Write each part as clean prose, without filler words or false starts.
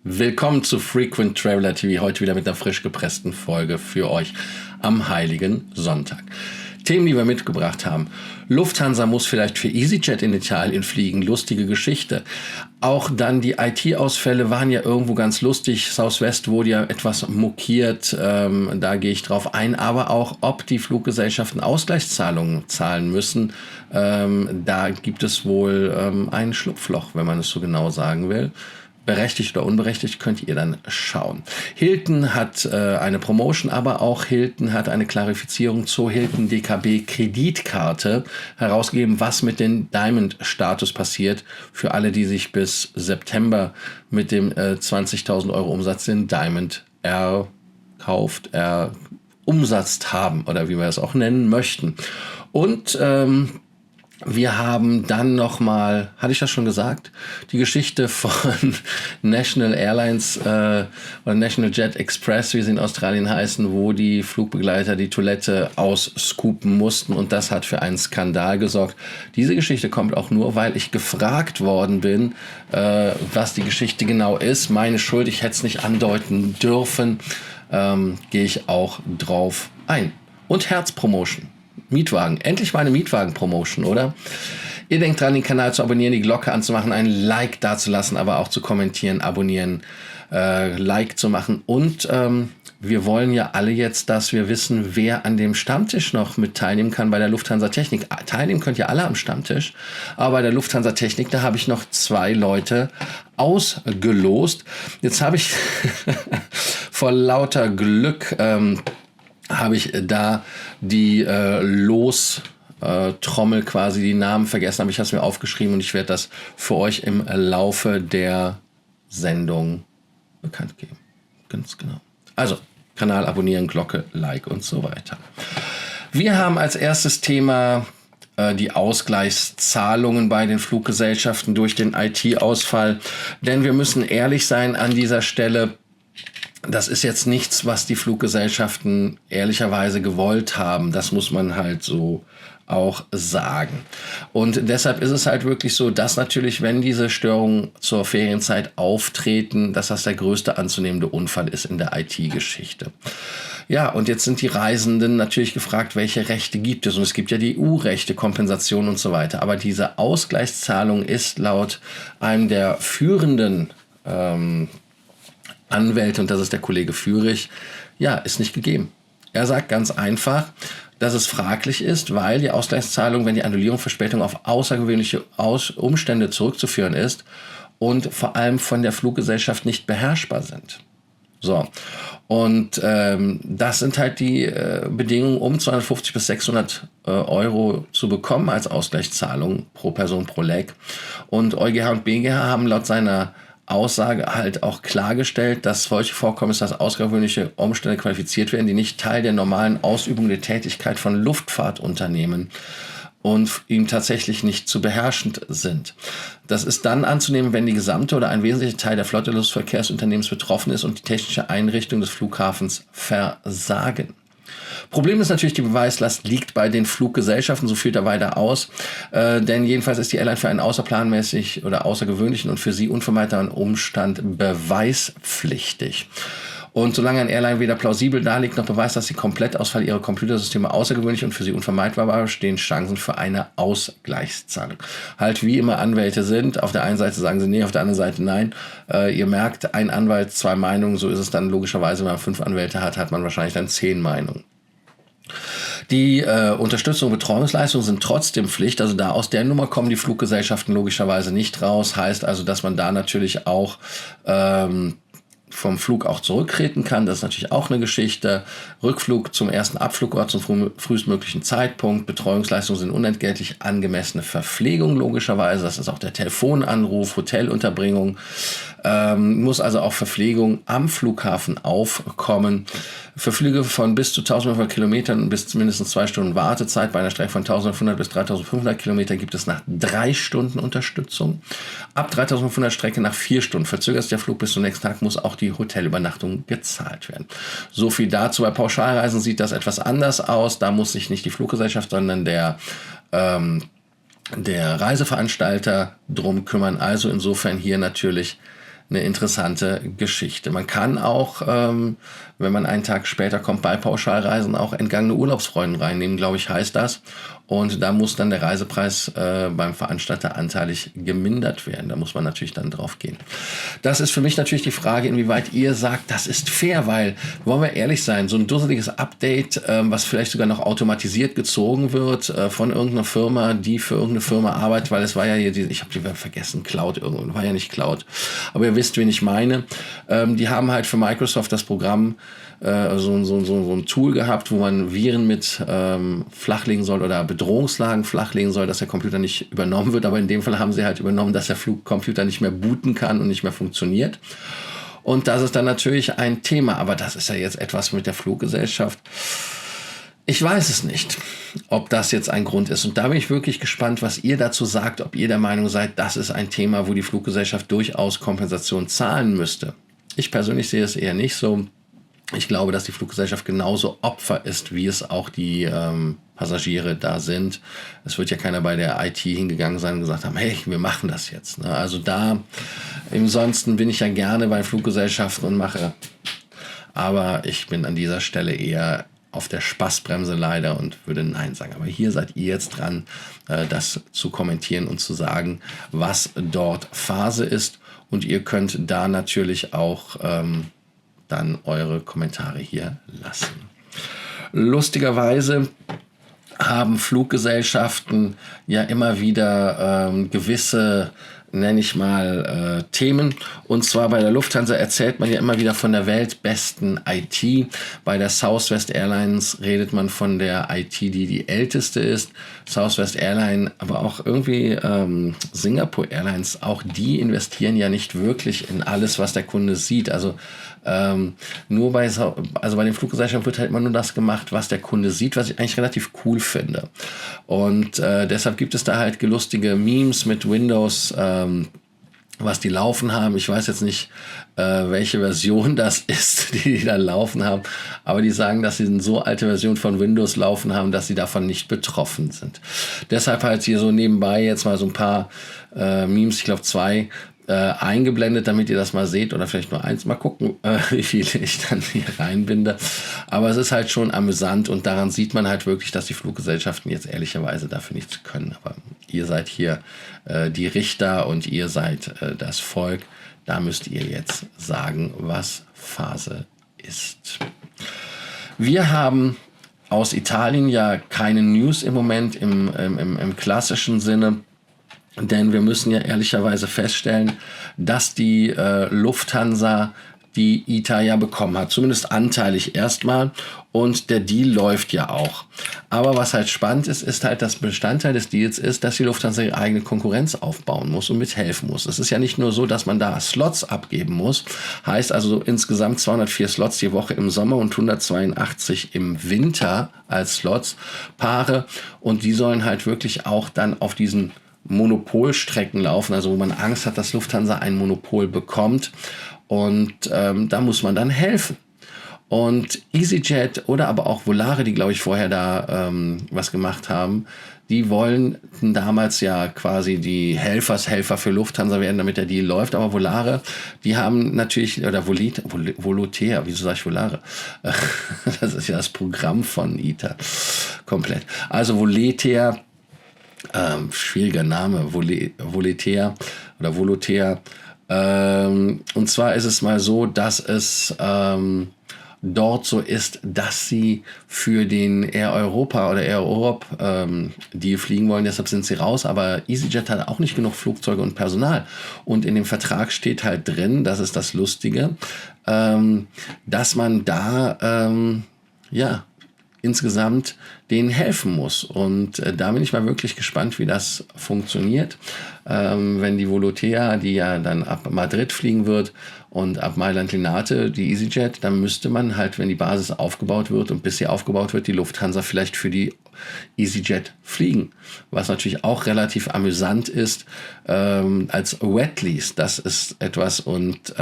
Willkommen zu Frequent Traveler TV, heute wieder mit einer frisch gepressten Folge für euch am Heiligen Sonntag. Themen, die wir mitgebracht haben. Lufthansa muss vielleicht für EasyJet in Italien fliegen, lustige Geschichte. Auch dann die IT-Ausfälle waren ja irgendwo ganz lustig. Southwest wurde ja etwas mokiert, da gehe ich drauf ein. Aber auch, ob die Fluggesellschaften Ausgleichszahlungen zahlen müssen, da gibt es wohl ein Schlupfloch, wenn man es so genau sagen will. Berechtigt oder unberechtigt, könnt ihr dann schauen. Hilton hat eine Promotion, aber auch Hilton hat eine Klarifizierung zur Hilton DKB Kreditkarte herausgegeben, was mit dem Diamond-Status passiert. Für alle, die sich bis September mit dem 20.000 Euro Umsatz in Diamond umsatzt haben oder wie wir es auch nennen möchten. Und wir haben dann nochmal, hatte ich das schon gesagt, die Geschichte von National Airlines oder National Jet Express, wie sie in Australien heißen, wo die Flugbegleiter die Toilette ausscoopen mussten und das hat für einen Skandal gesorgt. Diese Geschichte kommt auch nur, weil ich gefragt worden bin, was die Geschichte genau ist. Meine Schuld, ich hätte es nicht andeuten dürfen, gehe ich auch drauf ein. Und Herzpromotion. Mietwagen. Endlich mal eine Mietwagen-Promotion, oder? Ihr denkt dran, den Kanal zu abonnieren, die Glocke anzumachen, ein Like dazulassen, aber auch zu kommentieren, abonnieren, Like zu machen. Und wir wollen ja alle jetzt, dass wir wissen, wer an dem Stammtisch noch mit teilnehmen kann bei der Lufthansa Technik. Teilnehmen könnt ihr alle am Stammtisch, aber bei der Lufthansa Technik, da habe ich noch 2 Leute ausgelost. Jetzt habe ich vor lauter Glück habe ich da die Los-Trommel quasi, die Namen vergessen, aber ich habe es mir aufgeschrieben und ich werde das für euch im Laufe der Sendung bekannt geben. Ganz genau. Also, Kanal abonnieren, Glocke, Like und so weiter. Wir haben als erstes Thema die Ausgleichszahlungen bei den Fluggesellschaften durch den IT-Ausfall. Denn wir müssen ehrlich sein an dieser Stelle. Das ist jetzt nichts, was die Fluggesellschaften ehrlicherweise gewollt haben. Das muss man halt so auch sagen. Und deshalb ist es halt wirklich so, dass natürlich, wenn diese Störungen zur Ferienzeit auftreten, dass das der größte anzunehmende Unfall ist in der IT-Geschichte. Ja, und jetzt sind die Reisenden natürlich gefragt, welche Rechte gibt es? Und es gibt ja die EU-Rechte, Kompensation und so weiter. Aber diese Ausgleichszahlung ist laut einem der führenden Anwälte, und das ist der Kollege Führig, ja, ist nicht gegeben. Er sagt ganz einfach, dass es fraglich ist, weil die Ausgleichszahlung, wenn die Annullierung Verspätung auf außergewöhnliche Umstände zurückzuführen ist und vor allem von der Fluggesellschaft nicht beherrschbar sind. So, und das sind halt die Bedingungen, um 250 bis 600 Euro zu bekommen als Ausgleichszahlung pro Person pro Leg. Und EuGH und BGH haben laut seiner Aussage halt auch klargestellt, dass solche Vorkommnisse als außergewöhnliche Umstände qualifiziert werden, die nicht Teil der normalen Ausübung der Tätigkeit von Luftfahrtunternehmen und ihm tatsächlich nicht zu beherrschend sind. Das ist dann anzunehmen, wenn die gesamte oder ein wesentlicher Teil der Flotte des Luftverkehrsunternehmens betroffen ist und die technische Einrichtung des Flughafens versagen. Problem ist natürlich, die Beweislast liegt bei den Fluggesellschaften, so führt er weiter aus, denn jedenfalls ist die Airline für einen außerplanmäßig oder außergewöhnlichen und für sie unvermeidbaren Umstand beweispflichtig. Und solange ein Airline weder plausibel darlegt noch beweist, dass die Komplettausfall ihrer Computersysteme außergewöhnlich und für sie unvermeidbar war, stehen Chancen für eine Ausgleichszahlung. Halt wie immer Anwälte sind, auf der einen Seite sagen sie nee, auf der anderen Seite nein. Ihr merkt, ein Anwalt, 2 Meinungen, so ist es dann logischerweise, wenn man 5 Anwälte hat, hat man wahrscheinlich dann 10 Meinungen. Die Unterstützung und Betreuungsleistungen sind trotzdem Pflicht, also da aus der Nummer kommen die Fluggesellschaften logischerweise nicht raus, heißt also, dass man da natürlich auch vom Flug auch zurücktreten kann, das ist natürlich auch eine Geschichte. Rückflug zum ersten Abflugort zum frühestmöglichen Zeitpunkt, Betreuungsleistungen sind unentgeltlich, angemessene Verpflegung logischerweise, das ist auch der Telefonanruf, Hotelunterbringung, muss also auch Verpflegung am Flughafen aufkommen. Für Flüge von bis zu 1500 Kilometern bis mindestens 2 Stunden Wartezeit bei einer Strecke von 1500 bis 3500 Kilometer gibt es nach 3 Stunden Unterstützung. Ab 3500 Strecke nach 4 Stunden. Verzögert sich der Flug bis zum nächsten Tag, muss auch die Hotelübernachtung gezahlt werden. So viel dazu. Bei Pauschalreisen sieht das etwas anders aus. Da muss sich nicht die Fluggesellschaft, sondern der Reiseveranstalter drum kümmern. Also insofern hier natürlich eine interessante Geschichte. Man kann auch, wenn man einen Tag später kommt, bei Pauschalreisen auch entgangene Urlaubsfreunde reinnehmen, glaube ich, heißt das. Und da muss dann der Reisepreis beim Veranstalter anteilig gemindert werden. Da muss man natürlich dann drauf gehen. Das ist für mich natürlich die Frage, inwieweit ihr sagt, das ist fair, weil, wollen wir ehrlich sein, so ein dusseliges Update, was vielleicht sogar noch automatisiert gezogen wird von irgendeiner Firma, die für irgendeine Firma arbeitet, weil es war ja hier, ich habe die vergessen, Cloud, war ja nicht Cloud. Aber ihr wisst, wen ich meine. Die haben halt für Microsoft das Programm, so ein Tool gehabt, wo man Viren mit flachlegen soll oder Bedrohungslagen flachlegen soll, dass der Computer nicht übernommen wird. Aber in dem Fall haben sie halt übernommen, dass der Flugcomputer nicht mehr booten kann und nicht mehr funktioniert. Und das ist dann natürlich ein Thema. Aber das ist ja jetzt etwas mit der Fluggesellschaft. Ich weiß es nicht, ob das jetzt ein Grund ist. Und da bin ich wirklich gespannt, was ihr dazu sagt, ob ihr der Meinung seid, das ist ein Thema, wo die Fluggesellschaft durchaus Kompensation zahlen müsste. Ich persönlich sehe es eher nicht so. Ich glaube, dass die Fluggesellschaft genauso Opfer ist, wie es auch die Passagiere da sind. Es wird ja keiner bei der IT hingegangen sein und gesagt haben, hey, wir machen das jetzt. Ne? Also da, ansonsten bin ich ja gerne bei Fluggesellschaften und mache. Aber ich bin an dieser Stelle eher auf der Spaßbremse leider und würde Nein sagen. Aber hier seid ihr jetzt dran, das zu kommentieren und zu sagen, was dort Phase ist. Und ihr könnt da natürlich auch dann eure Kommentare hier lassen. Lustigerweise haben Fluggesellschaften ja immer wieder gewisse, nenne ich mal, Themen. Und zwar bei der Lufthansa erzählt man ja immer wieder von der weltbesten IT. Bei der Southwest Airlines redet man von der IT, die älteste ist. Southwest Airlines, aber auch irgendwie Singapore Airlines, auch die investieren ja nicht wirklich in alles, was der Kunde sieht. Also nur bei den Fluggesellschaften wird halt immer nur das gemacht, was der Kunde sieht, was ich eigentlich relativ cool finde. Und deshalb gibt es da halt lustige Memes mit Windows, was die laufen haben. Ich weiß jetzt nicht, welche Version das ist, die da laufen haben, aber die sagen, dass sie eine so alte Version von Windows laufen haben, dass sie davon nicht betroffen sind. Deshalb halt hier so nebenbei jetzt mal so ein paar Memes, ich glaube 2, eingeblendet, damit ihr das mal seht, oder vielleicht nur 1, mal gucken, wie viele ich dann hier reinbinde. Aber es ist halt schon amüsant und daran sieht man halt wirklich, dass die Fluggesellschaften jetzt ehrlicherweise dafür nichts können. Aber ihr seid hier die Richter und ihr seid das Volk. Da müsst ihr jetzt sagen, was Phase ist. Wir haben aus Italien ja keine News im Moment im klassischen Sinne. Denn wir müssen ja ehrlicherweise feststellen, dass die Lufthansa die ITA ja bekommen hat. Zumindest anteilig erstmal. Und der Deal läuft ja auch. Aber was halt spannend ist, ist halt, dass Bestandteil des Deals ist, dass die Lufthansa ihre eigene Konkurrenz aufbauen muss und mithelfen muss. Es ist ja nicht nur so, dass man da Slots abgeben muss. Heißt also insgesamt 204 Slots die Woche im Sommer und 182 im Winter als Slots, Paare. Und die sollen halt wirklich auch dann auf diesen Monopolstrecken laufen, also wo man Angst hat, dass Lufthansa ein Monopol bekommt. Und da muss man dann helfen. Und EasyJet oder aber auch Volare, die glaube ich vorher da was gemacht haben, die wollen damals ja quasi die Helfer für Lufthansa werden, damit der Deal läuft. Aber Volare, die haben natürlich, oder Volotea, wieso sage ich Volare? Das ist ja das Programm von ITA. Komplett. Also Volotea, schwieriger Name, Volotea oder Volotea. Und zwar ist es mal so, dass es dort so ist, dass sie für den Air Europa oder Air Europe Deal fliegen wollen. Deshalb sind sie raus. Aber EasyJet hat auch nicht genug Flugzeuge und Personal. Und in dem Vertrag steht halt drin, das ist das Lustige, dass man da insgesamt denen helfen muss. Und da bin ich mal wirklich gespannt, wie das funktioniert. Wenn die Volotea, die ja dann ab Madrid fliegen wird und ab Mailand Linate, die EasyJet, dann müsste man halt, wenn die Basis aufgebaut wird und bis sie aufgebaut wird, die Lufthansa vielleicht für die EasyJet fliegen. Was natürlich auch relativ amüsant ist als Wetlease. Das ist etwas und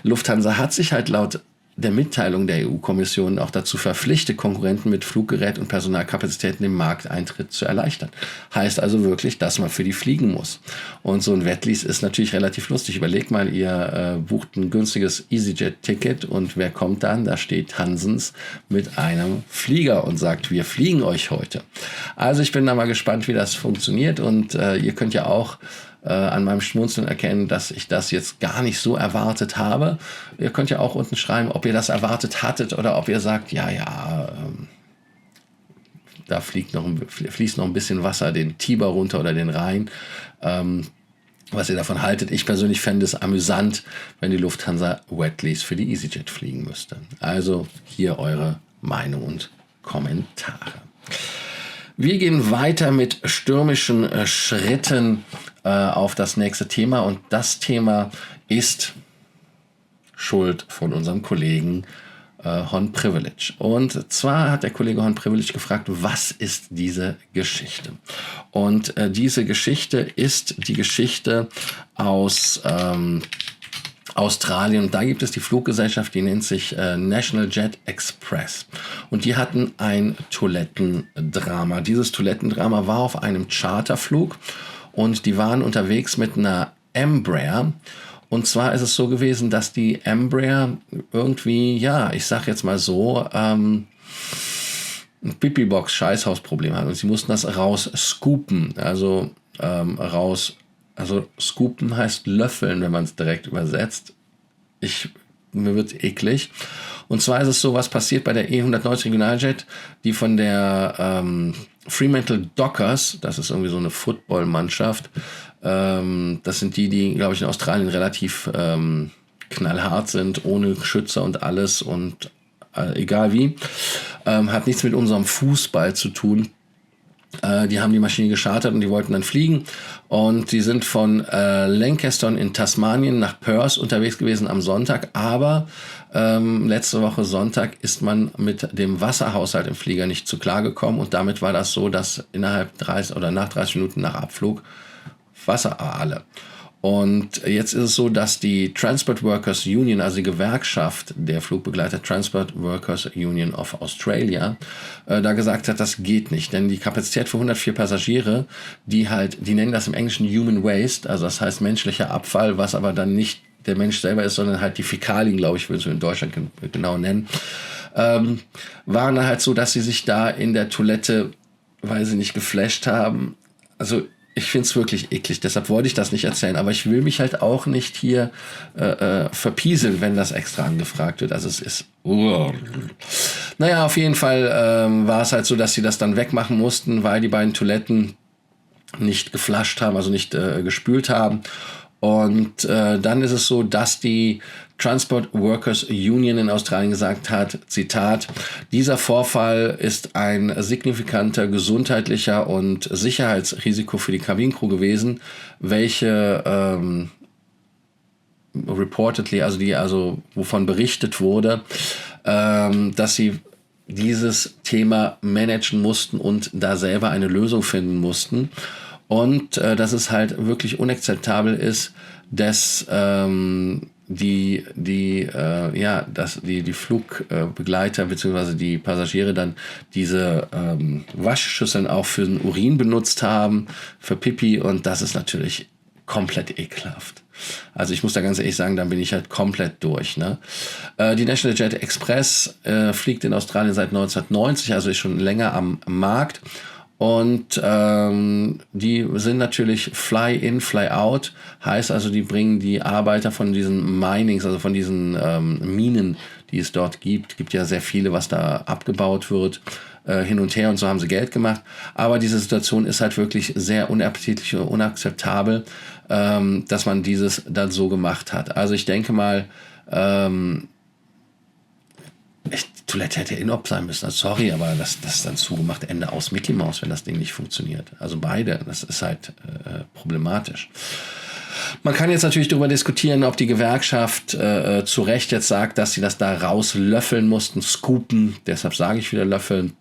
Lufthansa hat sich halt laut der Mitteilung der EU-Kommission auch dazu verpflichtet, Konkurrenten mit Fluggerät und Personalkapazitäten den Markteintritt zu erleichtern. Heißt also wirklich, dass man für die fliegen muss. Und so ein Wetlease ist natürlich relativ lustig. Überlegt mal, ihr bucht ein günstiges EasyJet-Ticket und wer kommt dann? Da steht Hansens mit einem Flieger und sagt, wir fliegen euch heute. Also ich bin da mal gespannt, wie das funktioniert und ihr könnt ja auch an meinem Schmunzeln erkennen, dass ich das jetzt gar nicht so erwartet habe. Ihr könnt ja auch unten schreiben, ob ihr das erwartet hattet oder ob ihr sagt, da fließt noch ein bisschen Wasser den Tiber runter oder den Rhein. Was ihr davon haltet. Ich persönlich fände es amüsant, wenn die Lufthansa Wetlease für die EasyJet fliegen müsste. Also hier eure Meinung und Kommentare. Wir gehen weiter mit stürmischen Schritten auf das nächste Thema und das Thema ist Schuld von unserem Kollegen Hon Privilege. Und zwar hat der Kollege Hon Privilege gefragt, was ist diese Geschichte? Und diese Geschichte ist die Geschichte aus Australien. Und da gibt es die Fluggesellschaft, die nennt sich National Jet Express. Und die hatten ein Toilettendrama. Dieses Toilettendrama war auf einem Charterflug und die waren unterwegs mit einer Embraer. Und zwar ist es so gewesen, dass die Embraer irgendwie, ich sag jetzt mal so, ein Pipi-Box-Scheißhausproblem hat. Und sie mussten das rausscoopen. Also scoopen heißt löffeln, wenn man es direkt übersetzt. Mir wird eklig. Und zwar ist es so, was passiert bei der E190 Regionaljet, die von der Fremantle Dockers, das ist irgendwie so eine Footballmannschaft, das sind die, glaube ich, in Australien relativ knallhart sind, ohne Schützer und alles und egal wie, hat nichts mit unserem Fußball zu tun. Die haben die Maschine geschartert und die wollten dann fliegen und die sind von Lancaster in Tasmanien nach Perth unterwegs gewesen am Sonntag, aber letzte Woche Sonntag ist man mit dem Wasserhaushalt im Flieger nicht zu klar gekommen und damit war das so, dass nach 30 Minuten nach Abflug Wasser alle. Und jetzt ist es so, dass die Transport Workers Union, also die Gewerkschaft der Flugbegleiter Transport Workers Union of Australia, da gesagt hat, das geht nicht. Denn die Kapazität für 104 Passagiere, die nennen das im Englischen Human Waste, also das heißt menschlicher Abfall, was aber dann nicht der Mensch selber ist, sondern halt die Fäkalien, glaube ich, würden sie in Deutschland genau nennen, waren dann halt so, dass sie sich da in der Toilette, weil sie nicht geflasht haben, also ich finde es wirklich eklig, deshalb wollte ich das nicht erzählen, aber ich will mich halt auch nicht hier verpieseln, wenn das extra angefragt wird. Also es ist... Naja, auf jeden Fall war es halt so, dass sie das dann wegmachen mussten, weil die beiden Toiletten nicht geflasht haben, also nicht gespült haben. Und dann ist es so, dass die Transport Workers Union in Australien gesagt hat, Zitat, dieser Vorfall ist ein signifikanter gesundheitlicher und Sicherheitsrisiko für die Kabinencrew gewesen, welche reportedly, also wovon berichtet wurde, dass sie dieses Thema managen mussten und da selber eine Lösung finden mussten. Und dass es halt wirklich unakzeptabel ist, dass die Flugbegleiter bzw. die Passagiere dann diese Waschschüsseln auch für den Urin benutzt haben, für Pipi, und das ist natürlich komplett ekelhaft. Also ich muss da ganz ehrlich sagen, dann bin ich halt komplett durch. Ne? Die National Jet Express fliegt in Australien seit 1990, also ist schon länger am Markt. Und die sind natürlich Fly-in, Fly-out, heißt also, die bringen die Arbeiter von diesen Minings, also von diesen Minen, die es dort gibt ja sehr viele, was da abgebaut wird, hin und her, und so haben sie Geld gemacht. Aber diese Situation ist halt wirklich sehr unappetitlich und unakzeptabel, dass man dieses dann so gemacht hat. Also ich denke mal, die Toilette hätte in-op sein müssen. Also sorry, aber das ist dann zugemacht, Ende aus, Mickey Mouse, wenn das Ding nicht funktioniert. Also beide, das ist halt problematisch. Man kann jetzt natürlich darüber diskutieren, ob die Gewerkschaft zu Recht jetzt sagt, dass sie das da rauslöffeln mussten, scoopen, deshalb sage ich wieder löffeln,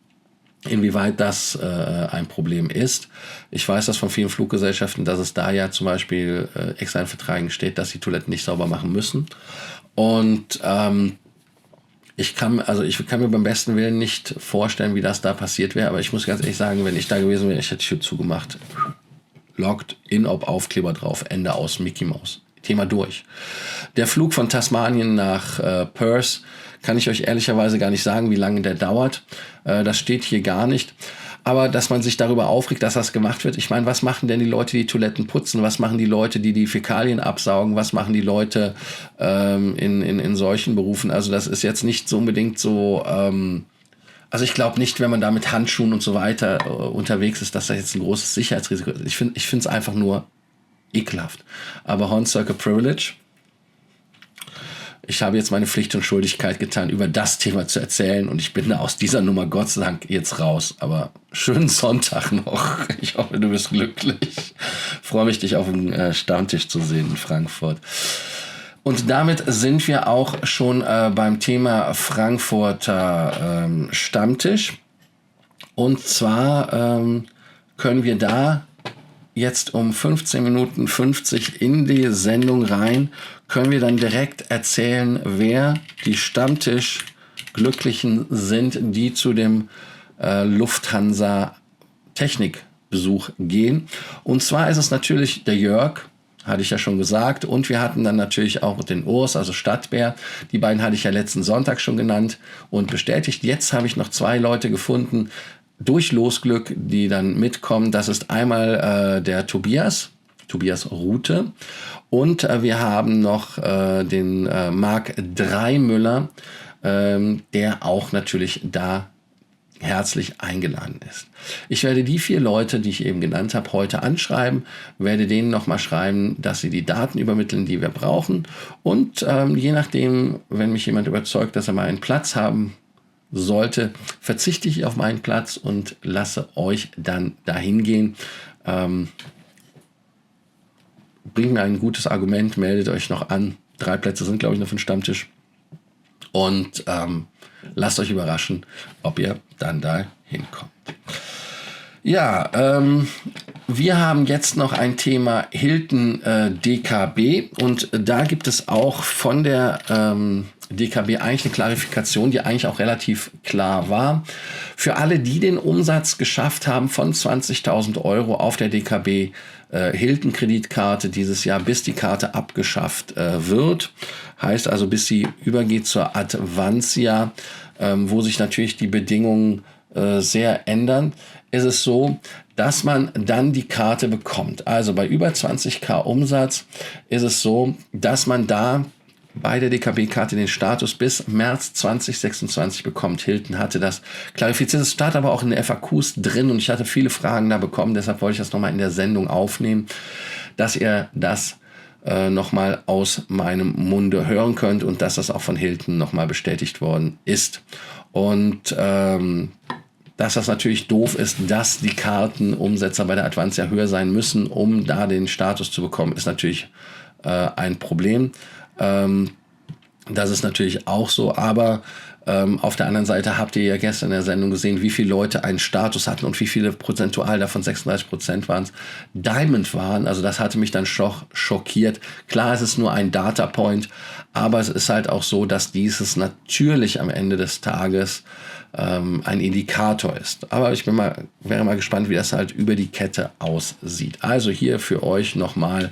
inwieweit das ein Problem ist. Ich weiß das von vielen Fluggesellschaften, dass es da ja zum Beispiel extra in Verträgen steht, dass die Toiletten nicht sauber machen müssen. Und Ich kann mir beim besten Willen nicht vorstellen, wie das da passiert wäre, aber ich muss ganz ehrlich sagen, wenn ich da gewesen wäre, ich hätte die Tür zugemacht. Logged in, ob Aufkleber drauf, Ende aus, Mickey Mouse. Thema durch. Der Flug von Tasmanien nach Perth kann ich euch ehrlicherweise gar nicht sagen, wie lange der dauert. Das steht hier gar nicht. Aber dass man sich darüber aufregt, dass das gemacht wird. Ich meine, was machen denn die Leute, die Toiletten putzen? Was machen die Leute, die die Fäkalien absaugen? Was machen die Leute in solchen Berufen? Also das ist jetzt nicht so unbedingt so... Also ich glaube nicht, wenn man da mit Handschuhen und so weiter unterwegs ist, dass da jetzt ein großes Sicherheitsrisiko ist. Ich finde es einfach nur ekelhaft. Aber Horn-Circle Privilege... Ich habe jetzt meine Pflicht und Schuldigkeit getan, über das Thema zu erzählen und ich bin da aus dieser Nummer Gott sei Dank jetzt raus. Aber schönen Sonntag noch. Ich hoffe, du bist glücklich. Freue mich, dich auf dem Stammtisch zu sehen in Frankfurt. Und damit sind wir auch schon beim Thema Frankfurter Stammtisch. Und zwar können wir da jetzt um 15 Minuten 50 in die Sendung rein, können wir dann direkt erzählen, wer die Stammtisch-Glücklichen sind, die zu dem Lufthansa-Technikbesuch gehen. Und zwar ist es natürlich der Jörg, hatte ich ja schon gesagt, und wir hatten dann natürlich auch den Urs, also Stadtbär. Die beiden hatte ich ja letzten Sonntag schon genannt und bestätigt. Jetzt habe ich noch 2 Leute gefunden, durch Losglück, die dann mitkommen. Das ist einmal der Tobias Rute, und wir haben noch den Marc Dreimüller, der auch natürlich da herzlich eingeladen ist. Ich werde die 4 Leute, die ich eben genannt habe, heute anschreiben, werde denen nochmal schreiben, dass sie die Daten übermitteln, die wir brauchen, und je nachdem, wenn mich jemand überzeugt, dass er mal einen Platz haben sollte, verzichte ich auf meinen Platz und lasse euch dann dahin gehen. Bringt mir ein gutes Argument, meldet euch noch an. 3 Plätze sind, glaube ich, noch für den Stammtisch. Und lasst euch überraschen, ob ihr dann da hinkommt. Ja, wir haben jetzt noch ein Thema Hilton DKB, und da gibt es auch von der DKB eigentlich eine Klarifikation, die eigentlich auch relativ klar war. Für alle, die den Umsatz geschafft haben von 20.000 Euro auf der DKB Hilton Kreditkarte dieses Jahr, bis die Karte abgeschafft wird, heißt also bis sie übergeht zur Advanzia, wo sich natürlich die Bedingungen sehr ändern, ist es so, dass man dann die Karte bekommt. Also bei über 20.000 Umsatz ist es so, dass man da bei der DKB-Karte den Status bis März 2026 bekommt. Hilton hatte das klarifiziert. Es stand aber auch in den FAQs drin und ich hatte viele Fragen da bekommen. Deshalb wollte ich das nochmal in der Sendung aufnehmen, dass ihr das nochmal aus meinem Munde hören könnt und dass das auch von Hilton nochmal bestätigt worden ist. Und dass das natürlich doof ist, dass die Kartenumsätze bei der Advanzia höher sein müssen, um da den Status zu bekommen, ist natürlich ein Problem. Das ist natürlich auch so, aber auf der anderen Seite habt ihr ja gestern in der Sendung gesehen, wie viele Leute einen Status hatten und wie viele prozentual davon, 36% waren es, Diamond waren. Also das hatte mich dann schockiert. Klar, es ist nur ein Data Point, aber es ist halt auch so, dass dieses natürlich am Ende des Tages ein Indikator ist. Aber ich wäre mal gespannt, wie das halt über die Kette aussieht. Also hier für euch nochmal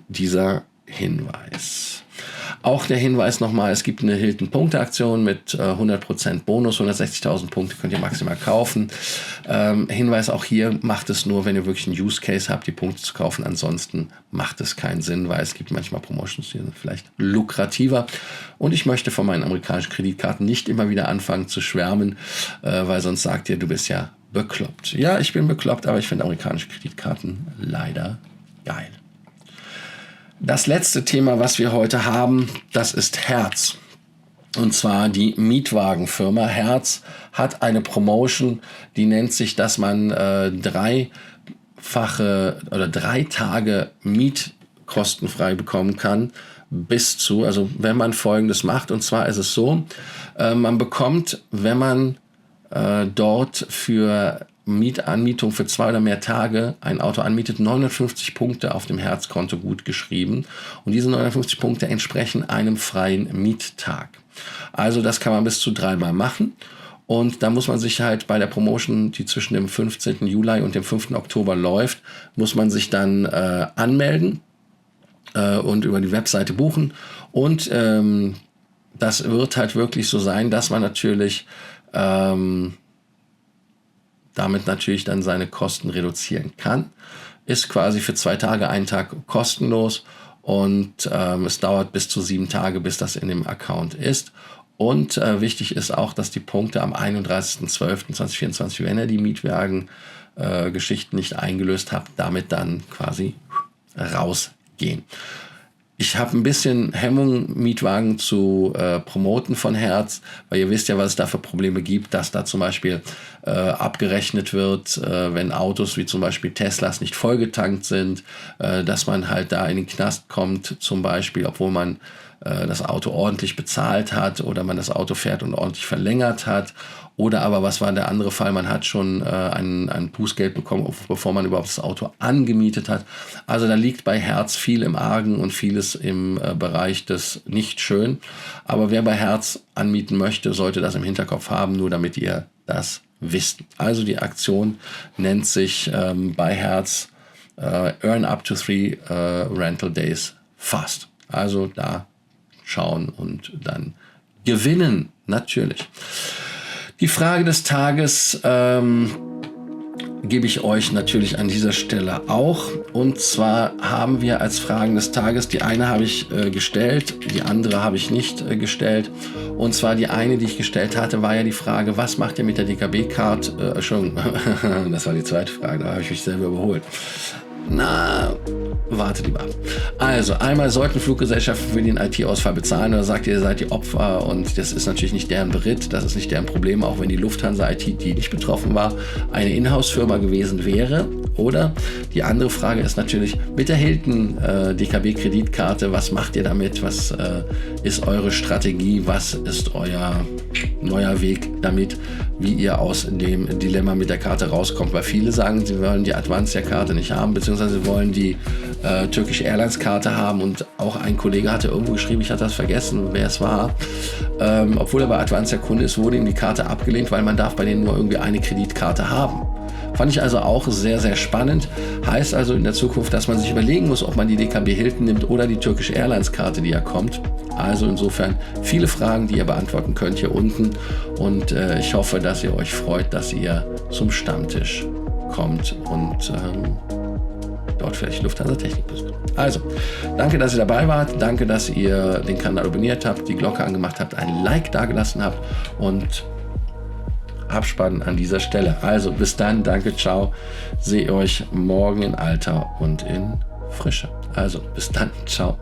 dieser Hinweis. Auch der Hinweis nochmal, es gibt eine Hilton-Punkte-Aktion mit 100% Bonus, 160.000 Punkte könnt ihr maximal kaufen. Hinweis auch hier, macht es nur, wenn ihr wirklich einen Use-Case habt, die Punkte zu kaufen. Ansonsten macht es keinen Sinn, weil es gibt manchmal Promotions, die sind vielleicht lukrativer. Und ich möchte von meinen amerikanischen Kreditkarten nicht immer wieder anfangen zu schwärmen, weil sonst sagt ihr, du bist ja bekloppt. Ja, ich bin bekloppt, aber ich finde amerikanische Kreditkarten leider geil. Das letzte Thema, was wir heute haben, das ist Hertz. Und zwar die Mietwagenfirma Hertz hat eine Promotion, die nennt sich, dass man 3 Tage Mietkostenfrei bekommen kann, also wenn man Folgendes macht. Und zwar ist es so, man bekommt, wenn man dort für Anmietung für 2 oder mehr Tage ein Auto anmietet, 950 Punkte auf dem Herzkonto gut geschrieben. Und diese 950 Punkte entsprechen einem freien Miettag. Also das kann man bis zu 3-mal machen. Und da muss man sich halt bei der Promotion, die zwischen dem 15. Juli und dem 5. Oktober läuft, muss man sich dann anmelden und über die Webseite buchen. Und das wird halt wirklich so sein, dass man natürlich damit natürlich dann seine Kosten reduzieren kann. Ist quasi für 2 Tage, 1 Tag kostenlos und es dauert bis zu 7 Tage, bis das in dem Account ist. Und wichtig ist auch, dass die Punkte am 31.12.2024, wenn ihr die Mietwagen-Geschichten nicht eingelöst habt, damit dann quasi rausgehen. Ich habe ein bisschen Hemmung, Mietwagen zu promoten von Hertz, weil ihr wisst ja, was es da für Probleme gibt, dass da zum Beispiel abgerechnet wird, wenn Autos wie zum Beispiel Teslas nicht vollgetankt sind, dass man halt da in den Knast kommt, zum Beispiel, obwohl man das Auto ordentlich bezahlt hat oder man das Auto fährt und ordentlich verlängert hat. Oder aber, was war der andere Fall, man hat schon ein Bußgeld bekommen, bevor man überhaupt das Auto angemietet hat. Also da liegt bei Hertz viel im Argen und vieles im Bereich des nicht schön. Aber wer bei Hertz anmieten möchte, sollte das im Hinterkopf haben, nur damit ihr das wisst. Also die Aktion nennt sich bei Hertz Earn up to 3 Rental Days fast. Also da schauen und dann gewinnen, natürlich. Die Frage des Tages gebe ich euch natürlich an dieser Stelle auch. Und zwar haben wir als Fragen des Tages, die eine habe ich gestellt, die andere habe ich nicht gestellt. Und zwar die eine, die ich gestellt hatte, war ja die Frage, was macht ihr mit der DKB-Card? Entschuldigung, das war die zweite Frage, da habe ich mich selber überholt. Na, warte lieber ab. Also, einmal sollten Fluggesellschaften für den IT-Ausfall bezahlen, oder sagt ihr, ihr seid die Opfer und das ist natürlich nicht deren Beritt, das ist nicht deren Problem, auch wenn die Lufthansa IT, die nicht betroffen war, eine Inhouse-Firma gewesen wäre. Oder die andere Frage ist natürlich, mit der Hilton DKB-Kreditkarte, was macht ihr damit? Was ist eure Strategie? Was ist euer neuer Weg damit, wie ihr aus dem Dilemma mit der Karte rauskommt? Weil viele sagen, sie wollen die Advancia-Karte nicht haben, beziehungsweise sie wollen die Turkish Airlines-Karte haben. Und auch ein Kollege hatte irgendwo geschrieben, ich hatte das vergessen, wer es war. Obwohl er bei Advancia Kunde ist, wurde ihm die Karte abgelehnt, weil man darf bei denen nur irgendwie eine Kreditkarte haben. Fand ich also auch sehr, sehr spannend. Heißt also in der Zukunft, dass man sich überlegen muss, ob man die DKB Hilton nimmt oder die Turkish Airlines Karte, die ja kommt. Also insofern viele Fragen, die ihr beantworten könnt hier unten. Und ich hoffe, dass ihr euch freut, dass ihr zum Stammtisch kommt und dort vielleicht Lufthansa Technik besucht. Also, danke, dass ihr dabei wart. Danke, dass ihr den Kanal abonniert habt, die Glocke angemacht habt, ein Like dagelassen habt und Abspann an dieser Stelle. Also bis dann, danke, ciao. Sehe euch morgen in Alter und in Frische. Also bis dann, ciao.